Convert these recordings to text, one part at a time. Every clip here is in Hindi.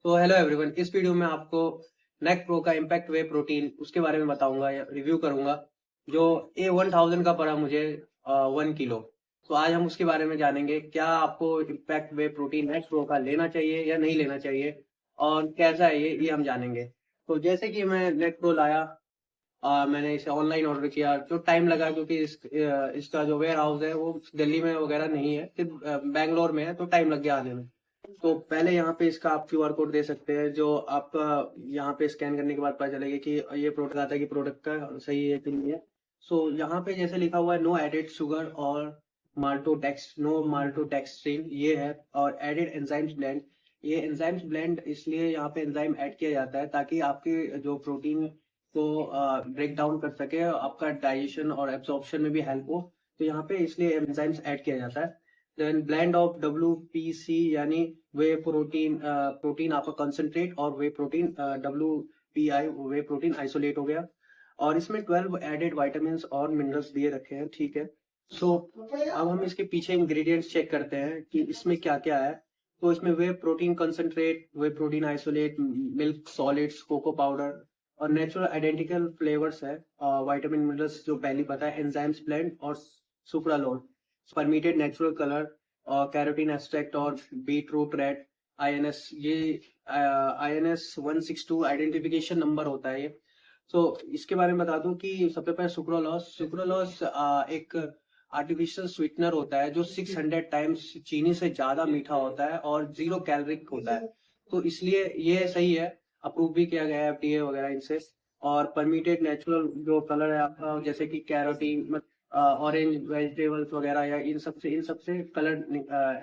तो हेलो एवरीवन, इस वीडियो में आपको नेक प्रो का इम्पैक्ट वे प्रोटीन उसके बारे में बताऊंगा या रिव्यू करूंगा जो A1000 का पड़ा मुझे 1 किलो। तो आज हम उसके बारे में जानेंगे क्या आपको इम्पैक्ट वे प्रोटीन नेक प्रो का लेना चाहिए या नहीं लेना चाहिए और कैसा है ये हम जानेंगे। तो जैसे कि मैं नेक प्रो लाया, मैंने इसे ऑनलाइन ऑर्डर किया। जो टाइम लगा क्योंकि इसका जो वेयर हाउस है वो दिल्ली में वगैरह नहीं है, सिर्फ बैंगलोर में है, तो टाइम लग गया आने में। तो पहले यहाँ पे इसका आप क्यूआर कोड दे सकते हैं, जो आपका यहाँ पे स्कैन करने के बाद पता चलेगा कि ये प्रोडक्ट आता है कि प्रोडक्ट का सही है कि नहीं है। सो यहाँ पे जैसे लिखा हुआ है नो एडेड शुगर और माल्टोडेक्स नो माल्टोडेक्स्ट्रिन ये है, और एडेड एंजाइम्स ब्लेंड। ये एंजाइम्स ब्लेंड इसलिए यहाँ पे एंजाइम ऐड किया जाता है ताकि आपके जो प्रोटीन को ब्रेक डाउन कर सके, आपका डाइजेशन और एब्जॉर्प्शन में भी हेल्प हो। तो यहाँ पे इसलिए एंजाइम्स ऐड किया जाता है। देन ब्लेंड ऑफ WPC यानी वे प्रोटीन, प्रोटीन आपका कंसंट्रेट, और वे प्रोटीन WPI वे प्रोटीन आइसोलेट हो गया। और इसमें 12 एडेड विटामिन और मिनरल्स दिए रखे हैं, ठीक है। सो अब हम इसके पीछे इंग्रेडिएंट्स चेक करते हैं कि इसमें क्या क्या है। तो इसमें whey protein concentrate, whey protein isolate, milk solids, cocoa powder और नेचुरल आइडेंटिकल फ्लेवर्स है। विटामिन मिनरल्स जो पहली पता है, एंजाइम्स ब्लेंड और सुक्रालोज, परमिटेड नेचुरल कलर और कैरोटीन एक्सट्रैक्ट और बीट रूट रेड INS। ये INS 162 आइडेंटिफिकेशन नंबर होता है ये। तो इसके बारे में बता दूं कि सबसे पहले सुक्रोलोस सुक्रोलोस एक आर्टिफिशियल स्वीटनर होता है जो 600 टाइम्स चीनी से ज्यादा मीठा होता है और 0 कैलोरिक होता है। तो इसलिए ये सही है, अप्रूव भी किया गया है FDA वगैरह इनसे। और परमिटेड नेचुरल जो कलर है आपका, जैसे कि कैरोटीन, ऑरेंज वेजिटेबल्स वगैरह, या इन सब से कलर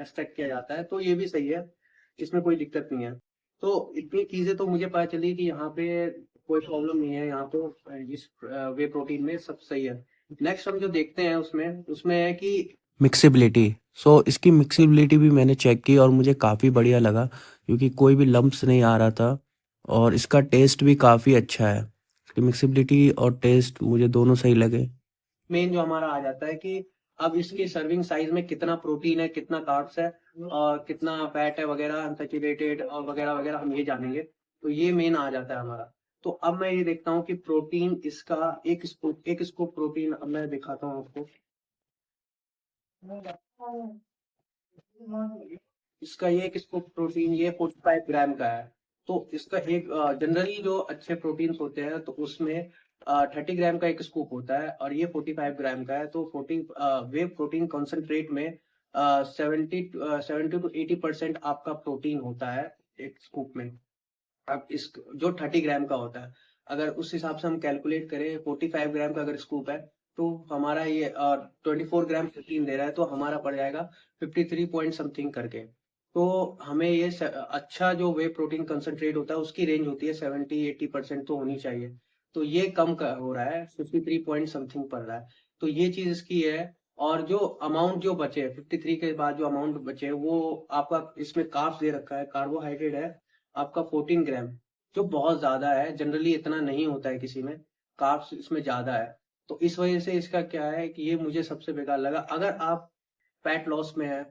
एक्सट्रैक्ट किया जाता है, तो ये भी सही है, इसमें कोई दिक्कत नहीं है। तो इतनी चीजें तो मुझे पता चली कि यहाँ पे कोई प्रॉब्लम नहीं है, यहाँ तो इस वे प्रोटीन में सब सही है। नेक्स्ट हम जो देखते हैं उसमें उसमें है कि मिक्सिबिलिटी। इसकी मिक्सिबिलिटी भी मैंने चेक की और मुझे काफ़ी बढ़िया लगा क्योंकि कोई भी लम्प्स नहीं आ रहा था और इसका टेस्ट भी काफ़ी अच्छा है। इसकी मिक्सिबिलिटी और टेस्ट मुझे दोनों सही लगे। मेन जो हमारा आ जाता है कि अब इसकी सर्विंग साइज में कितना प्रोटीन है, कितना कार्ब्स है और कितना फैट है वगैरह, अनसैचुरेटेड और वगैरह वगैरह, हम ये जानेंगे। तो ये मेन आ जाता है हमारा। तो अब मैं ये देखता हूँ कि प्रोटीन इसका एक स्कूप प्रोटीन, अब मैं दिखाता हूँ आपको। इसका ये एक स्कूप प्रोटीन ये 45 ग्राम का है। तो इसका एक जनरली जो अच्छे प्रोटीन्स होते हैं तो उसमें 30 ग्राम का एक स्कूप होता है, और ये 45 ग्राम का है। तो 40 वे प्रोटीन कॉन्सेंट्रेट में 70 to 80% आपका प्रोटीन होता है एक स्कूप में। अब इस जो 30 ग्राम का होता है, अगर उस हिसाब से हम कैलकुलेट करें, 45 ग्राम का अगर स्कूप है तो हमारा ये 24 ग्राम प्रोटीन दे रहा है, तो हमारा पड़ जाएगा 53 पॉइंट समथिंग करके। तो हमें ये अच्छा जो वे प्रोटीन कंसंट्रेट होता है उसकी रेंज होती है 70-80% तो होनी चाहिए। तो ये कम का हो रहा है, 53 पॉइंट समथिंग पड़ रहा है। तो ये चीज इसकी है। और जो अमाउंट जो बचे 53 के बाद जो अमाउंट बचे वो आपका इसमें कार्ब्स दे रखा है, कार्बोहाइड्रेट है आपका 14 ग्राम, जो बहुत ज्यादा है। जनरली इतना नहीं होता है किसी में, कार्ब्स इसमें ज्यादा है। तो इस वजह से इसका क्या है कि ये मुझे सबसे बेकार लगा। अगर आप फैट लॉस में है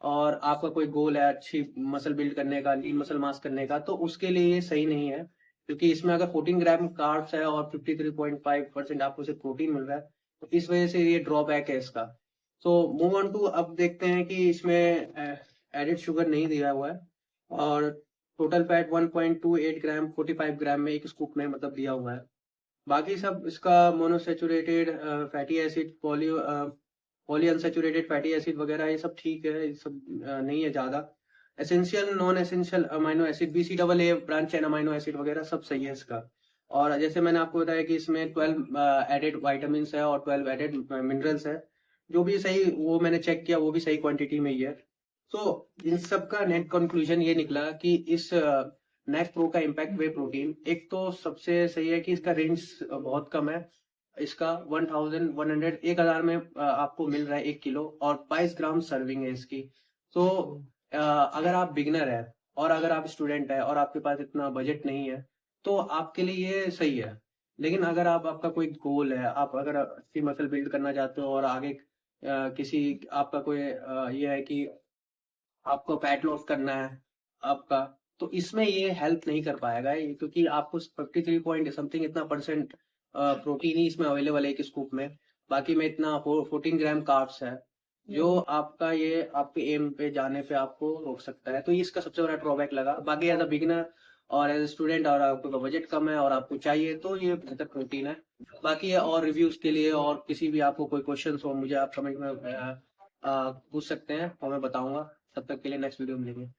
और आपका कोई गोल है अच्छी मसल बिल्ड करने का, लीन मसल मास करने का, तो उसके लिए ये सही नहीं है, क्योंकि इसमें अगर 14 ग्राम कार्ब्स है और 53.5% आपको सिर्फ प्रोटीन मिल रहा है, तो इस वजह से ये ड्रॉबैक है इसका। तो मूव ऑन टू, अब देखते हैं कि इसमें एडेड शुगर नहीं दिया हुआ है, और टोटल फैट 1.28 ग्राम 45 ग्राम में एक स्कूप में मतलब दिया हुआ है। बाकी सब इसका monounsaturated fatty acid, poly unsaturated fatty acid वगैरह ये सब ठीक है, ये सब नहीं है ज्यादा। Essential non essential amino acid, BCAA branch chain amino acid वगैरह सब सही है इसका। और जैसे मैंने आपको बताया कि इसमें 12 एडेड वाइटामिन है और 12 एडेड मिनरल्स है, जो भी सही, वो मैंने चेक किया, वो भी सही क्वांटिटी में ही है। तो इन सब का नेट कंक्लूजन ये निकला कि इस नेक प्रो का इम्पैक्ट वे प्रोटीन, एक तो सबसे सही है कि इसका रेंज बहुत कम है। इसका 1100 में आपको मिल रहा है 1 किलो, और 22 ग्राम सर्विंग है इसकी। तो अगर आप बिगनर है और अगर आप स्टूडेंट है और आपके पास इतना बजट नहीं है, तो आपके लिए ये सही है। लेकिन अगर आपका कोई गोल है, आप अगर अच्छी मसल बिल्ड करना चाहते हो और आगे किसी आपका कोई ये है कि आपको फैट लॉस करना है आपका, तो इसमें ये हेल्प नहीं कर पाएगा क्योंकि आपको 53 पॉइंट समथिंग इतना परसेंट प्रोटीन ही इसमें अवेलेबल है एक स्कूप में। बाकी में इतना 14 ग्राम कार्ब्स है जो आपका ये आपके एम पे जाने पे आपको रोक सकता है। तो ये इसका सबसे बड़ा ड्रॉबैक लगा। बाकी एज अ बिगिनर और एज ए स्टूडेंट और आपका बजट कम है और आपको चाहिए तो ये बेहतर प्रोटीन है। बाकी है और रिव्यूज के लिए और किसी भी आपको कोई क्वेश्चन हो मुझे आप कमेंट में पूछ सकते हैं और मैं बताऊंगा। तब तक के लिए नेक्स्ट वीडियो में मिलेंगे।